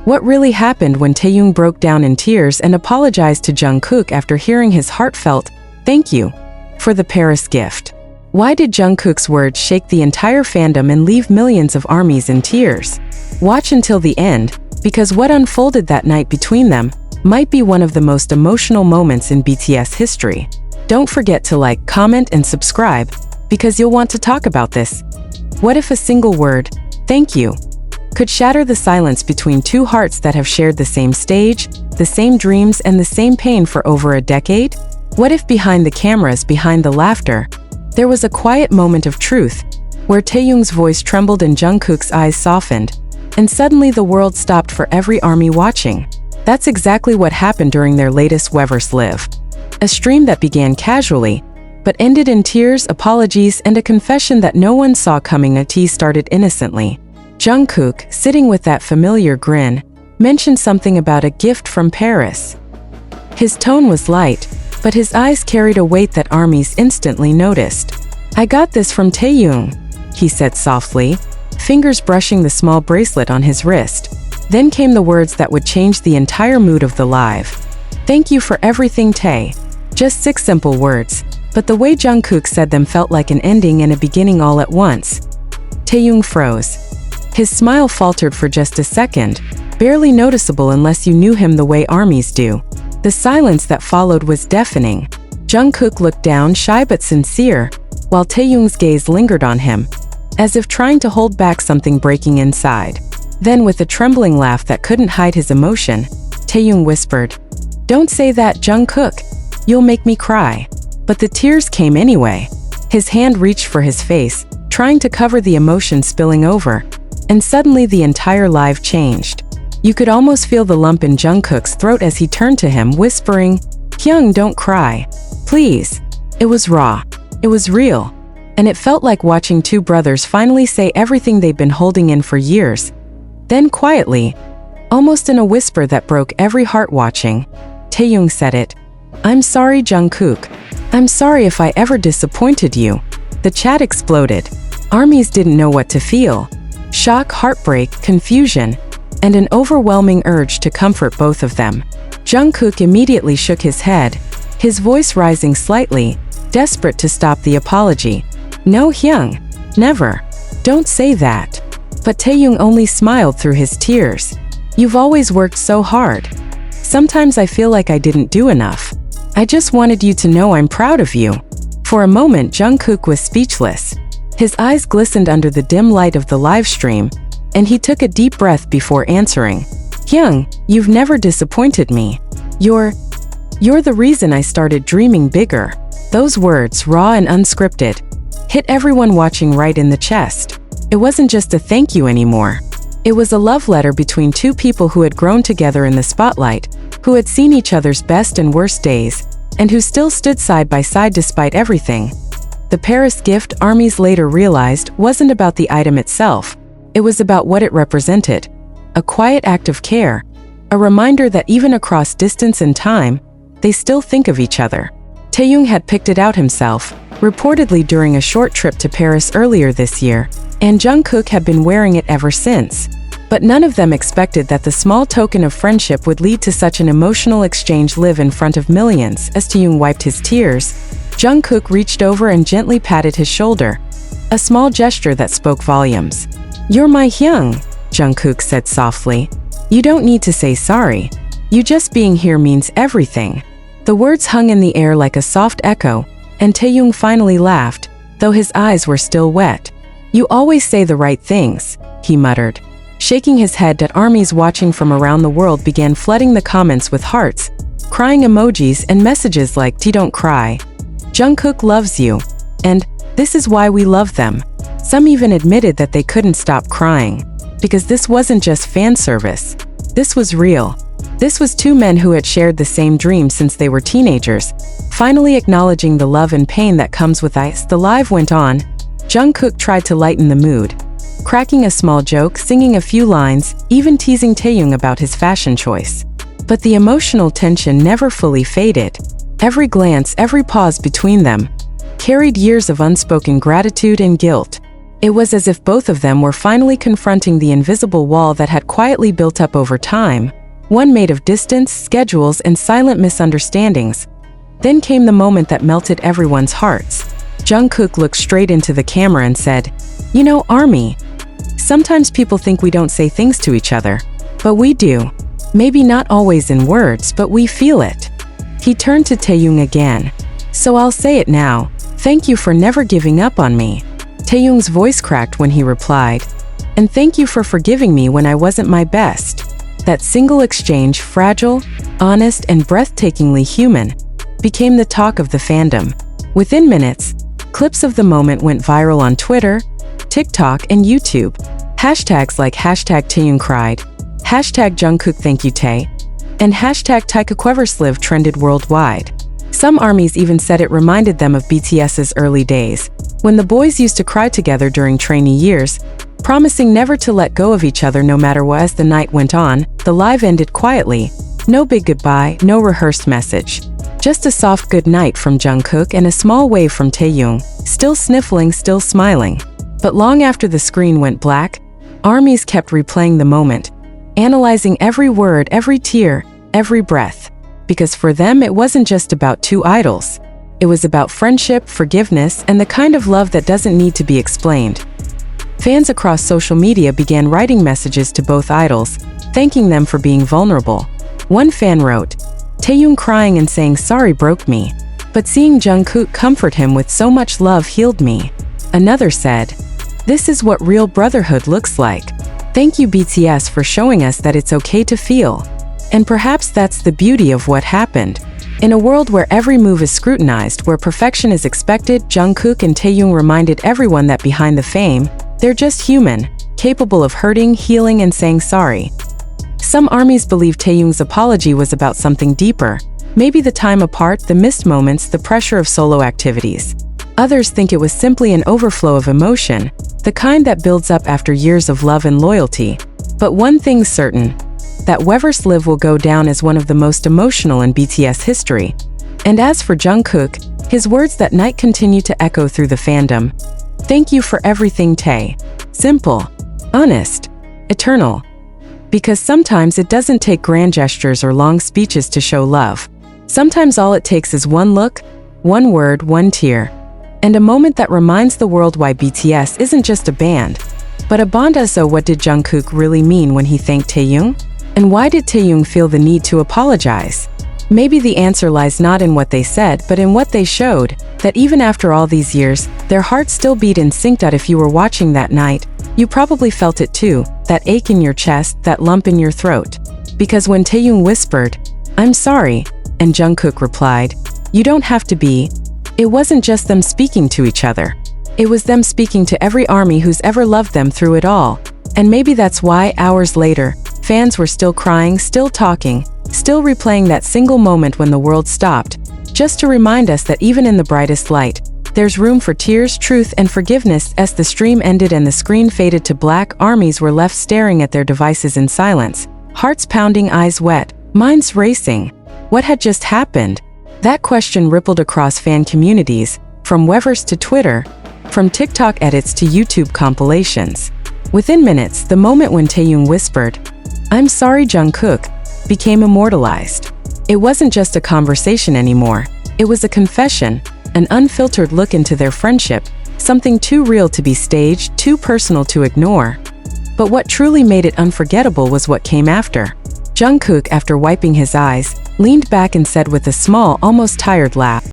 What really happened when Taehyung broke down in tears and apologized to Jungkook after hearing his heartfelt "thank you" for the Paris gift? Why did Jungkook's words shake the entire fandom and leave millions of armies in tears? Watch until the end, because what unfolded that night between them might be one of the most emotional moments in BTS history. Don't forget to like, comment, and subscribe, because you'll want to talk about this. What if a single word, "thank you," could shatter the silence between two hearts that have shared the same stage, the same dreams, and the same pain for over a decade? What if behind the cameras, behind the laughter, there was a quiet moment of truth, where Taehyung's voice trembled and Jungkook's eyes softened, and suddenly the world stopped for every army watching? That's exactly what happened during their latest Weverse Live. A stream that began casually, but ended in tears, apologies, and a confession that no one saw coming. A tea started innocently. Jungkook, sitting with that familiar grin, mentioned something about a gift from Paris. His tone was light, but his eyes carried a weight that armies instantly noticed. "I got this from Taehyung," he said softly, fingers brushing the small bracelet on his wrist. Then came the words that would change the entire mood of the live. "Thank you for everything, Tae." Just 6 simple words, but the way Jungkook said them felt like an ending and a beginning all at once. Taehyung froze. His smile faltered for just a second, barely noticeable unless you knew him the way armies do. The silence that followed was deafening. Jungkook looked down, shy but sincere, while Taehyung's gaze lingered on him, as if trying to hold back something breaking inside. Then, with a trembling laugh that couldn't hide his emotion, Taehyung whispered, "Don't say that, Jungkook. You'll make me cry." But the tears came anyway. His hand reached for his face, trying to cover the emotion spilling over, and suddenly the entire live changed. You could almost feel the lump in Jungkook's throat as he turned to him, whispering, "Hyung, don't cry. Please." It was raw. It was real. And it felt like watching two brothers finally say everything they'd been holding in for years. Then quietly, almost in a whisper that broke every heart watching, Taehyung said it. "I'm sorry, Jungkook. I'm sorry if I ever disappointed you." The chat exploded. Armies didn't know what to feel. Shock, heartbreak, confusion, and an overwhelming urge to comfort both of them. Jungkook immediately shook his head, his voice rising slightly, desperate to stop the apology. "No, Hyung. Never. Don't say that." But Taehyung only smiled through his tears. "You've always worked so hard. Sometimes I feel like I didn't do enough. I just wanted you to know I'm proud of you." For a moment, Jungkook was speechless. His eyes glistened under the dim light of the live stream, and he took a deep breath before answering. "Hyung, you've never disappointed me. You're the reason I started dreaming bigger." Those words, raw and unscripted, hit everyone watching right in the chest. It wasn't just a thank you anymore. It was a love letter between two people who had grown together in the spotlight, who had seen each other's best and worst days, and who still stood side by side despite everything. The Paris gift, armies later realized, wasn't about the item itself. It was about what it represented. A quiet act of care. A reminder that even across distance and time, they still think of each other. Taehyung had picked it out himself, reportedly during a short trip to Paris earlier this year, and Jungkook had been wearing it ever since. But none of them expected that the small token of friendship would lead to such an emotional exchange live in front of millions. As Taehyung wiped his tears, Jungkook reached over and gently patted his shoulder, a small gesture that spoke volumes. "You're my Hyung," Jungkook said softly. "You don't need to say sorry. You just being here means everything." The words hung in the air like a soft echo, and Taehyung finally laughed, though his eyes were still wet. "You always say the right things," he muttered, shaking his head. That armies watching from around the world began flooding the comments with hearts, crying emojis, and messages like, "T don't cry. Jungkook loves you," and "This is why we love them." Some even admitted that they couldn't stop crying, because this wasn't just fan service. This was real. This was two men who had shared the same dream since they were teenagers, finally acknowledging the love and pain that comes with ice. The live went on. Jungkook tried to lighten the mood, cracking a small joke, singing a few lines, even teasing Taehyung about his fashion choice. But the emotional tension never fully faded. Every glance, every pause between them, carried years of unspoken gratitude and guilt. It was as if both of them were finally confronting the invisible wall that had quietly built up over time, one made of distance, schedules, and silent misunderstandings. Then came the moment that melted everyone's hearts. Jungkook looked straight into the camera and said, "You know, ARMY, sometimes people think we don't say things to each other, but we do. Maybe not always in words, but we feel it." He turned to Taehyung again. "So I'll say it now. Thank you for never giving up on me." Taehyung's voice cracked when he replied, "And thank you for forgiving me when I wasn't my best." That single exchange, fragile, honest, and breathtakingly human, became the talk of the fandom. Within minutes, clips of the moment went viral on Twitter, TikTok, and YouTube. Hashtags like #Taehyung cried, #Jungkook thank you Tae, and #Taehyung trended worldwide. Some ARMYs even said it reminded them of BTS's early days, when the boys used to cry together during trainee years, promising never to let go of each other no matter what. As the night went on, the live ended quietly. No big goodbye, no rehearsed message. Just a soft good night from Jungkook and a small wave from Taehyung, still sniffling, still smiling. But long after the screen went black, ARMYs kept replaying the moment, analyzing every word, every tear, every breath. Because for them it wasn't just about two idols. It was about friendship, forgiveness, and the kind of love that doesn't need to be explained. Fans across social media began writing messages to both idols, thanking them for being vulnerable. One fan wrote, "Taehyung crying and saying sorry broke me, but seeing Jungkook comfort him with so much love healed me." Another said, "This is what real brotherhood looks like. Thank you BTS for showing us that it's okay to feel." And perhaps that's the beauty of what happened. In a world where every move is scrutinized, where perfection is expected, Jungkook and Taehyung reminded everyone that behind the fame, they're just human, capable of hurting, healing, and saying sorry. Some ARMYs believe Taehyung's apology was about something deeper, maybe the time apart, the missed moments, the pressure of solo activities. Others think it was simply an overflow of emotion, the kind that builds up after years of love and loyalty. But one thing's certain, that Weverse Live will go down as one of the most emotional in BTS history. And as for Jungkook, his words that night continue to echo through the fandom. "Thank you for everything Tae. Simple, honest, eternal." Because sometimes it doesn't take grand gestures or long speeches to show love. Sometimes all it takes is one look, one word, one tear, and a moment that reminds the world why BTS isn't just a band, but a bond. So what did Jungkook really mean when he thanked Taehyung? And why did Taehyung feel the need to apologize? Maybe the answer lies not in what they said, but in what they showed, that even after all these years, their hearts still beat in sync. If you were watching that night, you probably felt it too, that ache in your chest, that lump in your throat. Because when Taehyung whispered, "I'm sorry," and Jungkook replied, "You don't have to be," it wasn't just them speaking to each other. It was them speaking to every ARMY who's ever loved them through it all. And maybe that's why, hours later, fans were still crying, still talking, still replaying that single moment when the world stopped, just to remind us that even in the brightest light, there's room for tears, truth, and forgiveness. As the stream ended and the screen faded to black, ARMYs were left staring at their devices in silence, hearts pounding, eyes wet, minds racing. What had just happened? That question rippled across fan communities, from Weverse to Twitter, from TikTok edits to YouTube compilations. Within minutes, the moment when Taehyung whispered, "I'm sorry Jungkook," became immortalized. It wasn't just a conversation anymore. It was a confession, an unfiltered look into their friendship, something too real to be staged, too personal to ignore. But what truly made it unforgettable was what came after. Jungkook, after wiping his eyes, leaned back and said with a small, almost tired laugh,